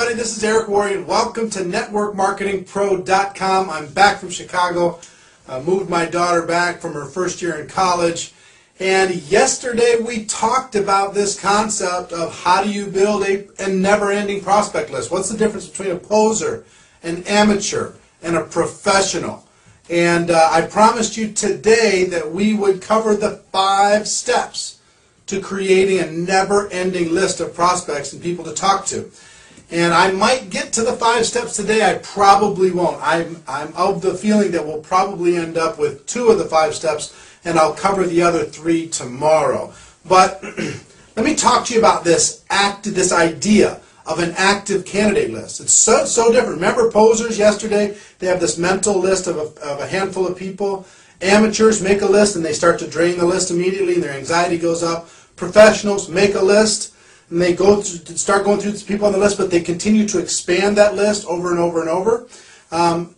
everybody, this is Eric Worre and welcome to networkmarketingpro.com. I'm back from Chicago. Moved my daughter back from her first year in college, and yesterday we talked about this concept of how do you build a never-ending prospect list. What's the difference between a poser, an amateur, and a professional? And I promised you today that we would cover the 5 steps to creating a never-ending list of prospects and people to talk to. And I might get to the 5 steps today. I probably won't. I'm of the feeling that we'll probably end up with 2 of the 5 steps, and I'll cover the other 3 tomorrow. But let me talk to you about this idea of an active candidate list. It's so different. Remember posers yesterday? They have this mental list of a handful of people. Amateurs make a list and they start to drain the list immediately and their anxiety goes up. Professionals make a list and they start going through the people on the list, but they continue to expand that list over and over and over.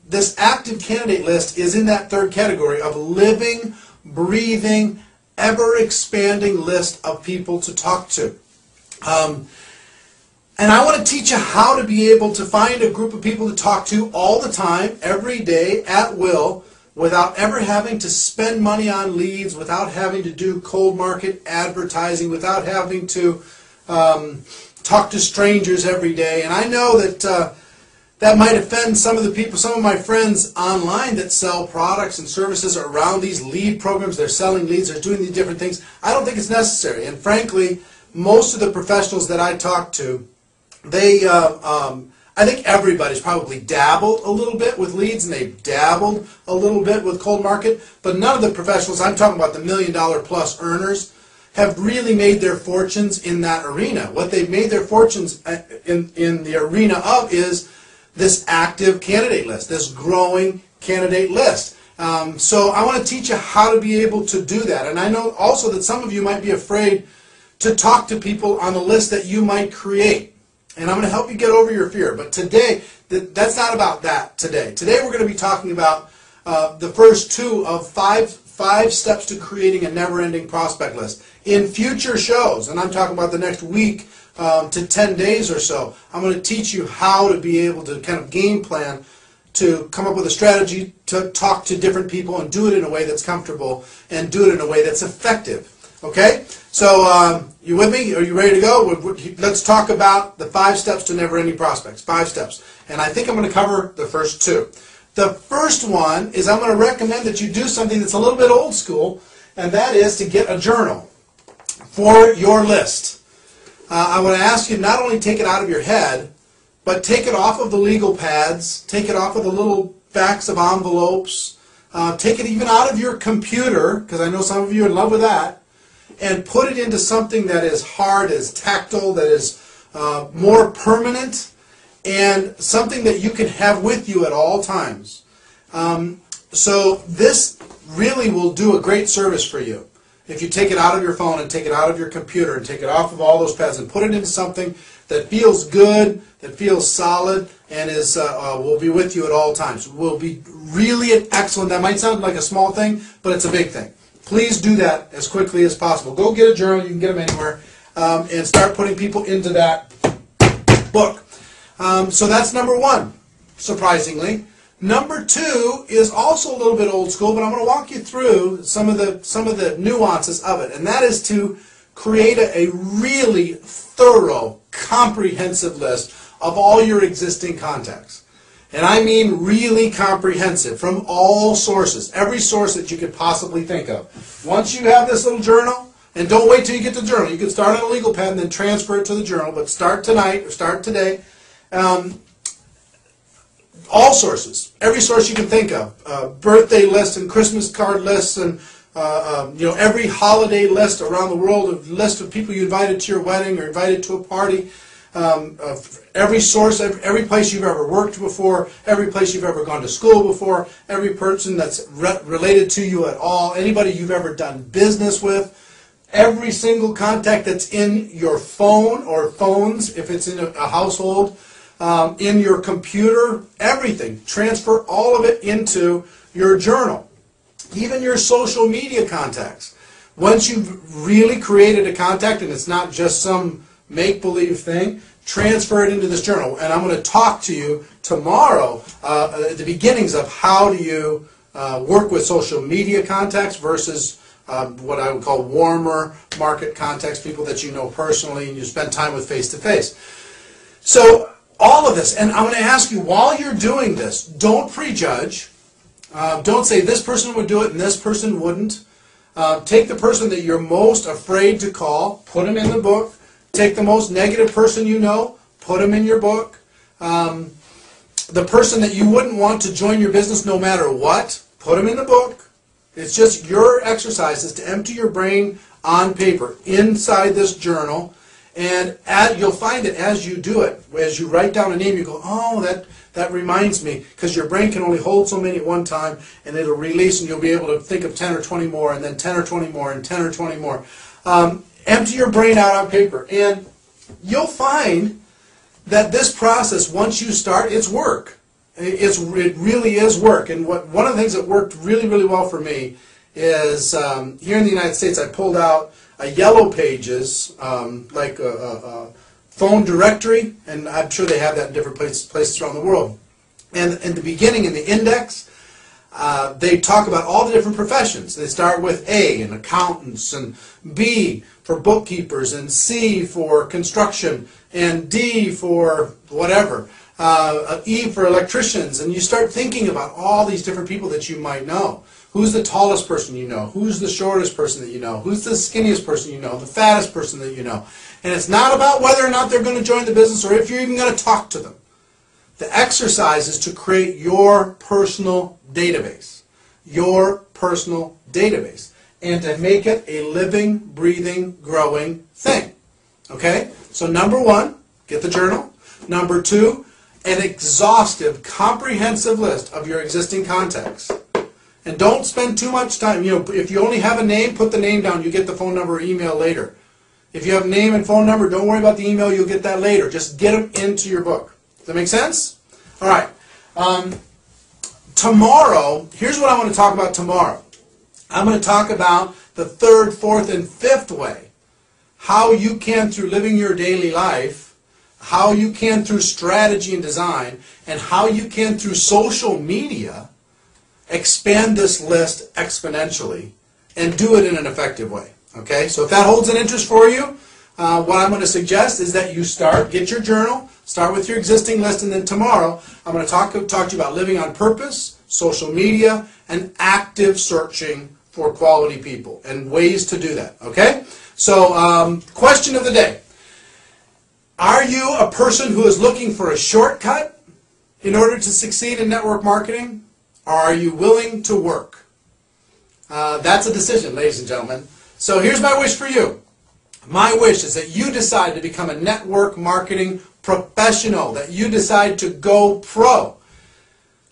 This active candidate list is in that 3rd category of living, breathing, ever-expanding list of people to talk to. And I want to teach you how to be able to find a group of people to talk to all the time, every day, at will, without ever having to spend money on leads, without having to do cold market advertising, without having to talk to strangers every day. And I know that that might offend some of the people, some of my friends online that sell products and services around these lead programs. They're selling leads, they're doing these different things. I don't think it's necessary. And frankly, most of the professionals that I talk to, I think everybody's probably dabbled a little bit with leads and they've dabbled a little bit with cold market, but none of the professionals, I'm talking about the $1 million plus earners, have really made their fortunes in that arena. What they've made their fortunes in the arena of is this active candidate list, this growing candidate list. So I want to teach you how to be able to do that. And I know also that some of you might be afraid to talk to people on the list that you might create. And I'm going to help you get over your fear. But today, that's not about that today. Today we're going to be talking about the first 2 of 5 steps to creating a never-ending prospect list. In future shows, and I'm talking about the next week to 10 days or so, I'm going to teach you how to be able to kind of game plan to come up with a strategy to talk to different people and do it in a way that's comfortable and do it in a way that's effective. Okay? So, you with me? Are you ready to go? Let's talk about the 5 steps to never-ending prospects. 5 steps. And I think I'm going to cover the first 2. The first one is I'm going to recommend that you do something that's a little bit old school, and that is to get a journal for your list. I want to ask you not only take it out of your head, but take it off of the legal pads, take it off of the little backs of envelopes, take it even out of your computer, because I know some of you are in love with that, and put it into something that is hard, is tactile, that is more permanent, and something that you can have with you at all times. So this really will do a great service for you. If you take it out of your phone and take it out of your computer and take it off of all those pads and put it into something that feels good, that feels solid, and will be with you at all times. Will be really excellent. That might sound like a small thing, but it's a big thing. Please do that as quickly as possible. Go get a journal. You can get them anywhere. And start putting people into that book. So that's number 1, surprisingly. Number 2 is also a little bit old school, but I'm going to walk you through some of the nuances of it. And that is to create a really thorough, comprehensive list of all your existing contacts. And I mean really comprehensive, from all sources, every source that you could possibly think of. Once you have this little journal, and don't wait till you get the journal. You can start on a legal pad and then transfer it to the journal, but start tonight or start today. All sources, every source you can think of, birthday lists and Christmas card lists and every holiday list around the world, a list of people you invited to your wedding or invited to a party. Every source, every place you've ever worked before, every place you've ever gone to school before, every person that's related to you at all, anybody you've ever done business with, every single contact that's in your phone or phones, if it's in a household, in your computer, everything. Transfer all of it into your journal. Even your social media contacts. Once you've really created a contact and it's not just some make-believe thing, transfer it into this journal. And I'm going to talk to you tomorrow at the beginnings of how do you work with social media contacts versus what I would call warmer market contacts, people that you know personally and you spend time with face-to-face. So all of this, and I'm going to ask you, while you're doing this, don't prejudge. Don't say this person would do it and this person wouldn't. Take the person that you're most afraid to call, put them in the book. Take the most negative person you know, put them in your book. The person that you wouldn't want to join your business no matter what, put them in the book. It's just your exercise is to empty your brain on paper inside this journal, and you'll find that as you do it, as you write down a name, you go, oh, that reminds me, because your brain can only hold so many at one time, and it'll release, and you'll be able to think of 10 or 20 more, and then 10 or 20 more, and 10 or 20 more. Empty your brain out on paper, and you'll find that this process, once you start, it's work. It really is work. And one of the things that worked really, really well for me is here in the United States, I pulled out a Yellow Pages, like a phone directory, and I'm sure they have that in different places around the world. And in the beginning, in the index, they talk about all the different professions. They start with A, and accountants, and B for bookkeepers, and C for construction, and D for whatever, E for electricians, and you start thinking about all these different people that you might know. Who's the tallest person you know? Who's the shortest person that you know? Who's the skinniest person you know? The fattest person that you know? And it's not about whether or not they're going to join the business or if you're even going to talk to them. The exercise is to create your personal database. Your personal database. And to make it a living, breathing, growing thing. Okay? So number one, get the journal. Number two, an exhaustive, comprehensive list of your existing contacts. And don't spend too much time. You know, if you only have a name, put the name down. You get the phone number or email later. If you have a name and phone number, don't worry about the email. You'll get that later. Just get them into your book. Does that make sense? All right. Tomorrow, here's what I want to talk about tomorrow. I'm going to talk about the third, fourth, and fifth way. How you can, through living your daily life, how you can through strategy and design, and how you can through social media expand this list exponentially and do it in an effective way. Okay, so if that holds an interest for you, what I'm going to suggest is that you get your journal, start with your existing list, and then tomorrow I'm going to talk to you about living on purpose, social media, and active searching for quality people and ways to do that. Okay, so question of the day. Are you a person who is looking for a shortcut in order to succeed in network marketing? Or are you willing to work? That's a decision, ladies and gentlemen. So here's my wish for you. My wish is that you decide to become a network marketing professional, that you decide to go pro.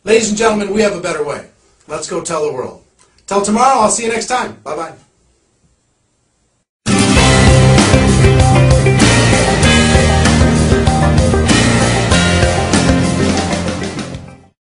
Ladies and gentlemen, we have a better way. Let's go tell the world. Till tomorrow, I'll see you next time. Bye-bye.